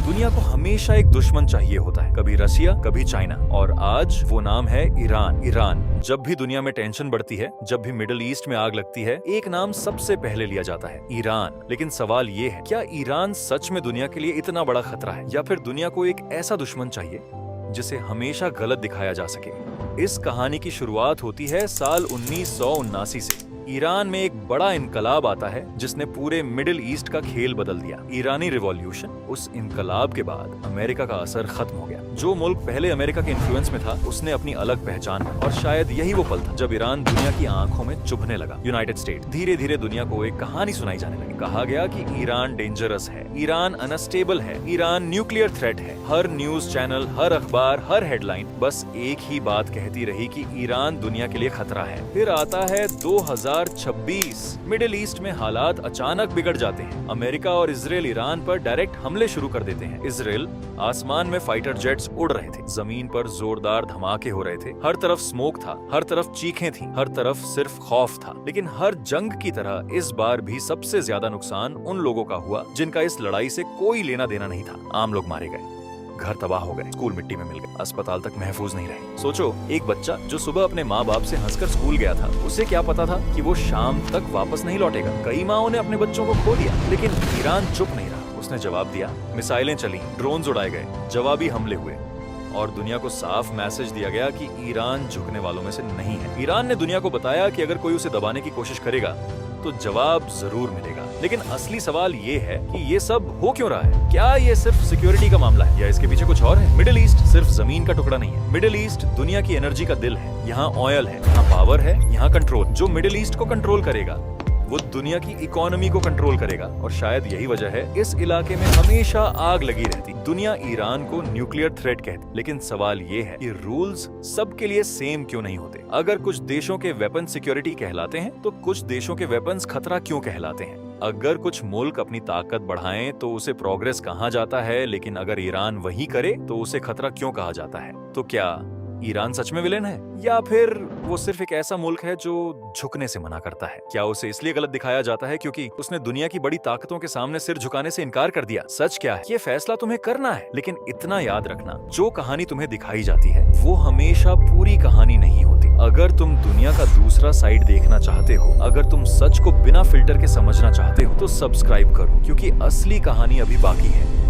दुनिया को हमेशा एक दुश्मन चाहिए होता है, कभी रसिया, कभी चाइना, और आज वो नाम है ईरान। ईरान। जब भी दुनिया में टेंशन बढ़ती है, जब भी मिडिल ईस्ट में आग लगती है, एक नाम सबसे पहले लिया जाता है, ईरान। लेकिन सवाल ये है, क्या ईरान सच में दुनिया के लिए इतना बड़ा खतरा है, या फिर दुनिया को एक ऐसा दुश्मन चाहिए जिसे हमेशा गलत दिखाया जा सके? इस कहानी की शुरुआत होती है साल 1979 से। ईरान में एक बड़ा इनकलाब आता है जिसने पूरे मिडिल ईस्ट का खेल बदल दिया। ईरानी रिवॉल्यूशन। उस इनकलाब के बाद अमेरिका का असर खत्म हो गया। जो मुल्क पहले अमेरिका के इन्फ्लुएंस में था, उसने अपनी अलग पहचान बनाई। और शायद यही वो पल था जब ईरान दुनिया की आंखों में चुभने लगा। United state. धीरे धीरे दुनिया को एक कहानी सुनाई जाने लगी। कहा गया कि ईरान डेंजरस है, ईरान अनस्टेबल है, ईरान न्यूक्लियर थ्रेट है। हर न्यूज चैनल, हर अखबार, हर हेडलाइन बस एक ही बात कहती रही कि ईरान दुनिया के लिए खतरा है। फिर आता है 2026। मिडिल ईस्ट में हालात अचानक बिगड़ जाते हैं। अमेरिका और इजराइल ईरान पर डायरेक्ट हमले शुरू कर देते हैं। इजराइल आसमान में फाइटर जेट्स उड़ रहे थे, जमीन पर जोरदार धमाके हो रहे थे, हर तरफ स्मोक था, हर तरफ चीखें थी, हर तरफ सिर्फ खौफ था। लेकिन हर जंग की तरह इस बार भी सबसे ज्यादा नुकसान उन लोगों का हुआ जिनका इस लड़ाई से कोई लेना देना नहीं था। आम लोग मारे गए, घर तबाह हो गए, स्कूल मिट्टी में मिल गए, अस्पताल तक महफूज नहीं रहे। सोचो, एक बच्चा जो सुबह अपने माँ बाप से हंसकर स्कूल गया था, उसे क्या पता था कि वो शाम तक वापस नहीं लौटेगा। कई माँओं ने अपने बच्चों को खो दिया, लेकिन ईरान चुप नहीं रहा। उसने जवाब दिया। मिसाइलें चली, ड्रोन्स उड़ाए गए, जवाबी हमले हुए, और दुनिया को साफ मैसेज दिया गया कि ईरान झुकने वालों में से नहीं है। ईरान ने दुनिया को बताया कि अगर कोई उसे दबाने की कोशिश करेगा तो जवाब जरूर मिलेगा। लेकिन असली सवाल ये है कि ये सब हो क्यों रहा है? क्या ये सिर्फ सिक्योरिटी का मामला है या इसके पीछे कुछ और है? मिडिल ईस्ट सिर्फ जमीन का टुकड़ा नहीं है। मिडिल ईस्ट दुनिया की एनर्जी का दिल है। यहाँ ऑयल है, यहाँ पावर है, यहाँ कंट्रोल। जो मिडिल ईस्ट को कंट्रोल करेगा वो दुनिया की इकोनॉमी को कंट्रोल करेगा। और शायद यही वजह है इस इलाके में हमेशा आग लगी रहती। दुनिया ईरान को न्यूक्लियर थ्रेट कहती, लेकिन सवाल ये है कि रूल्स सबके लिए सेम क्यों नहीं होते? अगर कुछ देशों के वेपन सिक्योरिटी कहलाते हैं तो कुछ देशों के वेपन्स खतरा क्यों कहलाते हैं? अगर कुछ मुल्क अपनी ताकत बढ़ाएं तो उसे प्रोग्रेस कहा जाता है, लेकिन अगर ईरान वही करे तो उसे खतरा क्यों कहा जाता है? तो क्या ईरान सच में विलेन है, या फिर वो सिर्फ एक ऐसा मुल्क है जो झुकने से मना करता है? क्या उसे इसलिए गलत दिखाया जाता है क्योंकि उसने दुनिया की बड़ी ताकतों के सामने सिर झुकाने से इनकार कर दिया? सच क्या है, ये फैसला तुम्हें करना है। लेकिन इतना याद रखना, जो कहानी तुम्हें दिखाई जाती है वो हमेशा पूरी कहानी नहीं होती। अगर तुम दुनिया का दूसरा साइड देखना चाहते हो, अगर तुम सच को बिना फिल्टर के समझना चाहते हो, तो सब्सक्राइब करो, क्योंकि असली कहानी अभी बाकी है।